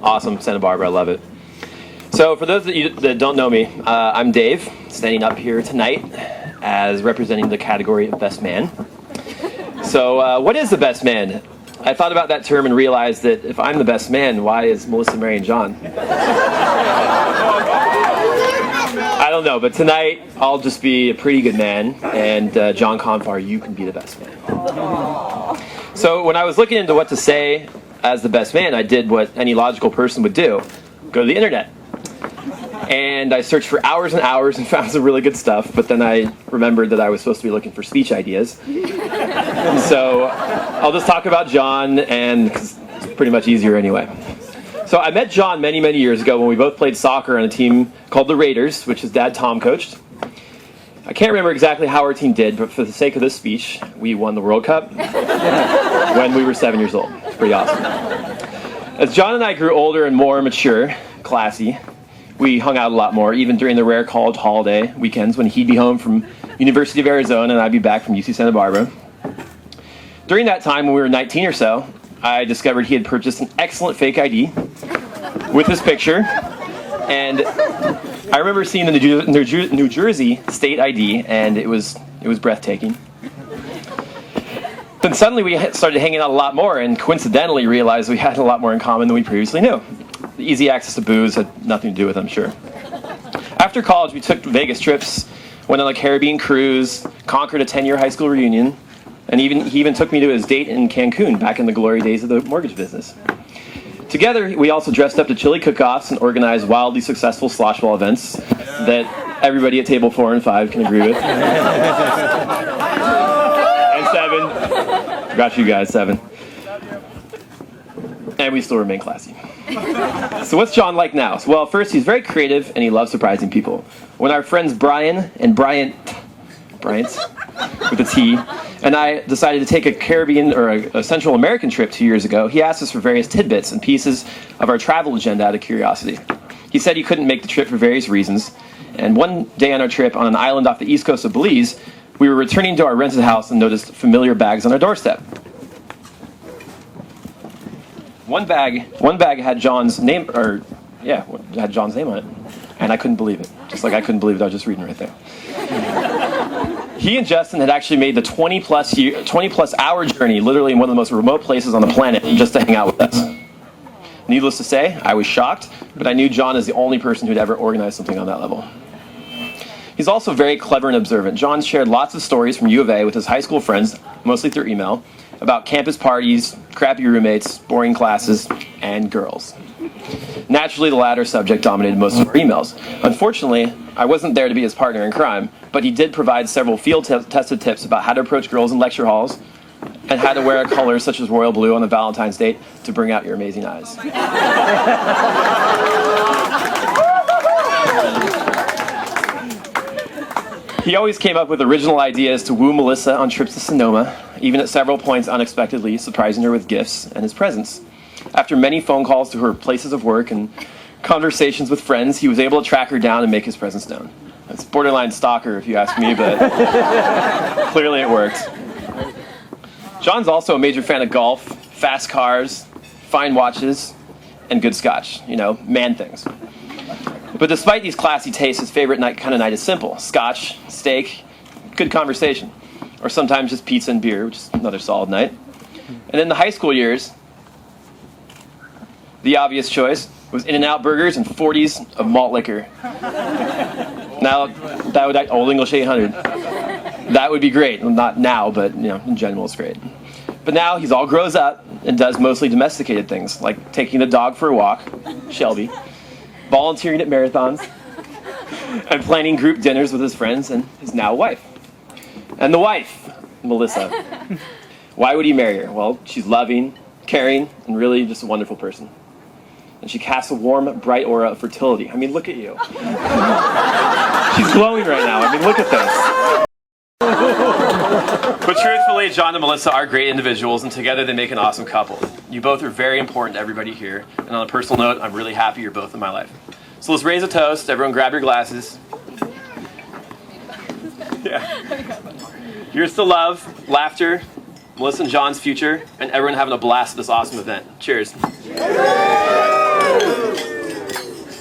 Awesome, Santa Barbara, I love it. So for those of you that don't know me, I'm Dave, standing up here tonight as representing the category of Best Man. So what is the best man? I thought about that term and realized that if I'm the best man, why is Melissa marrying John? I don't know, but tonight I'll just be a pretty good man, and John Confar, you can be the best man. So when I was looking into what to say as the best man, I did what any logical person would do. Go to the internet. And I searched for hours and hours and found some really good stuff, but then I remembered that I was supposed to be looking for speech ideas. So I'll just talk about John, and 'cause it's pretty much easier anyway. So I met John many, many years ago when we both played soccer on a team called the Raiders, which his dad Tom coached. I can't remember exactly how our team did, but for the sake of this speech, we won the World Cup when we were 7 years old. It's pretty awesome. As John and I grew older and more mature, classy, we hung out a lot more, even during the rare college holiday weekends when he'd be home from University of Arizona and I'd be back from UC Santa Barbara. During that time, when we were 19 or so, I discovered he had purchased an excellent fake ID with his picture, and I remember seeing the New Jersey state ID, and it was breathtaking. Then suddenly we started hanging out a lot more, and coincidentally realized we had a lot more in common than we previously knew. The easy access to booze had nothing to do with it, I'm sure. After college, we took Vegas trips, went on a Caribbean cruise, conquered a 10-year high school reunion, and he even took me to his date in Cancun back in the glory days of the mortgage business. Together, we also dressed up to chili cook-offs and organized wildly successful slosh ball events that everybody at table 4 and 5 can agree with. And 7. Got you guys, 7. And we still remain classy. So what's John like now? Well, first, he's very creative and he loves surprising people. When our friends Brian and Bryant with a T, and I decided to take a Caribbean or a Central American trip 2 years ago, he asked us for various tidbits and pieces of our travel agenda out of curiosity. He said he couldn't make the trip for various reasons, and one day on our trip on an island off the east coast of Belize, we were returning to our rented house and noticed familiar bags on our doorstep. One bag had John's name, had John's name on it, and I couldn't believe it. Just like I couldn't believe it, I was just reading right there. He and Justin had actually made the 20-plus hour journey, literally in one of the most remote places on the planet, just to hang out with us. Needless to say, I was shocked, but I knew John is the only person who'd ever organized something on that level. He's also very clever and observant. John shared lots of stories from U of A with his high school friends, mostly through email, about campus parties, crappy roommates, boring classes, and girls. Naturally, the latter subject dominated most of our emails. Unfortunately, I wasn't there to be his partner in crime, but he did provide several field-tested tips about how to approach girls in lecture halls and how to wear a color such as royal blue on the Valentine's date to bring out your amazing eyes. He always came up with original ideas to woo Melissa on trips to Sonoma, even at several points unexpectedly surprising her with gifts and his presence. After many phone calls to her places of work and conversations with friends, he was able to track her down and make his presence known. It's borderline stalker, if you ask me, but clearly it worked. John's also a major fan of golf, fast cars, fine watches, and good scotch. Man things. But despite these classy tastes, his favorite kind of night is simple. Scotch, steak, good conversation. Or sometimes just pizza and beer, which is another solid night. And in the high school years, the obvious choice was In-N-Out burgers and 40s of malt liquor. Now, that would Old English 800. That would be great. Well, not now, but in general, it's great. But now he's all grows up and does mostly domesticated things, like taking the dog for a walk, Shelby, volunteering at marathons, and planning group dinners with his friends and his now wife. And the wife, Melissa. Why would he marry her? Well, she's loving, caring, and really just a wonderful person. And she casts a warm, bright aura of fertility. I mean, look at you. She's glowing right now. I mean, look at this. But truthfully, John and Melissa are great individuals, and together they make an awesome couple. You both are very important to everybody here, and on a personal note, I'm really happy you're both in my life. So let's raise a toast. Everyone grab your glasses. Yeah. Here's to love, laughter, Melissa and John's future, and everyone having a blast at this awesome event. Cheers.